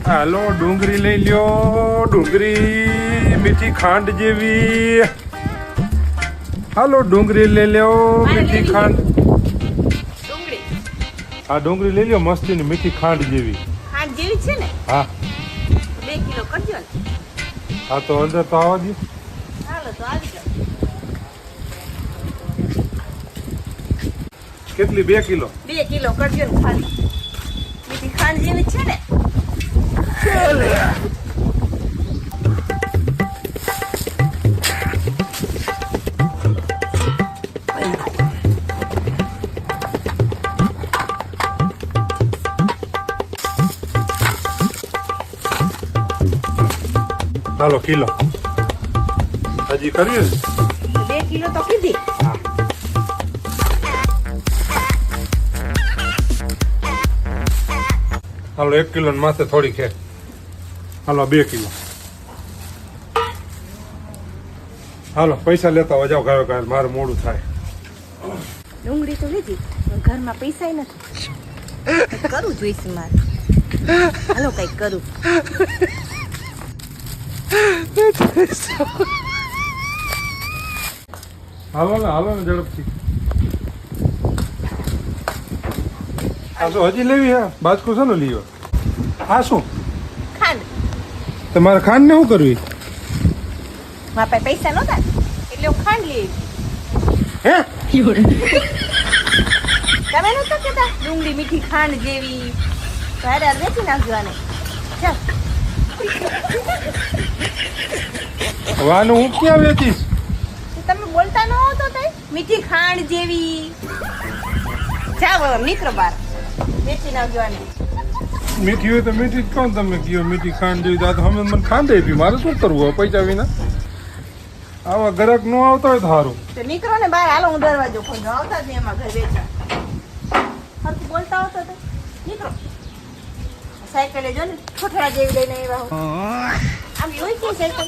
હાલો ડુંગળી લઈ લ્યો, ડુંગળી મીઠી ખાંડ જેવી. હાલો ડુંગળી લઈ લ્યો, મીઠી ખાંડ. ડુંગળી હા ડુંગળી લઈ લ્યો, મસ્તીની મીઠી ખાંડ જેવી. ખાંડ જેવી છે ને? હા 2 કિલો કરજો ને. હા તો અંદર તો આવવા દે. હાલો તો આવી જાઓ. કેટલી 2 કિલો? 2 કિલો કરજો ને ખાલી. મીઠી ખાંડ જેવી છે ને? હાલો કિલો હજી કર્યું ને? 2 કિલો તો કીધી. હાલો 1 કિલો ને માથે થોડી છે. હાલો 2 કિલો. હાલો પૈસા લેતા જાઓ ગાયો ગાય, મારું મોડું થાય. ડુંગળી તો લીધી પણ ઘરમાં પૈસા નથી. કંઈક કરવું જોઈશે મારે. હાલો કંઈક કરું. હાલો ને ઝડપથી. આ તો હજી લેવી હે? બાજકું છે ને લીયો. આ શું ખાંડ. તમારે ખાંડ ને શું કરવી? મારા પાસે પૈસા નહોતા એટલે હું ખાંડ લઈ આવી. હે તમે નહોતા કહેતા ડુંગળી મીઠી ખાંડ જેવી? તો હારે વેચી નાખજો આને. ચાલ. વાનું હું ક્યાં વેચીશ? તમે બોલતા ન હો તો તઈ મીઠી ખાંડ જેવી. જાવ હવે નીકળો બહાર. વેચી નાખજો આને. મીઠી હોય તો મીઠી જ કોણ? તમે કયો મીઠી ખાંડ જેવી. આ તો અમે મને ખાંડ આપી, મારે શું કરવું હવે પૈસા વિના? આવા ગ્રાહક ન આવતા હોય તો સારું. તો નીકળો ને બહાર. હાલો હું દરવાજો ખોલું. આવતા જ નહીં એમાં ઘર વેચા. હરખું બોલતા આવતો તો નીકળો. સાયકલે જો ને ઠોઠરા જેવી લઈને આવ્યા. આમ હોય કે સાયકલ?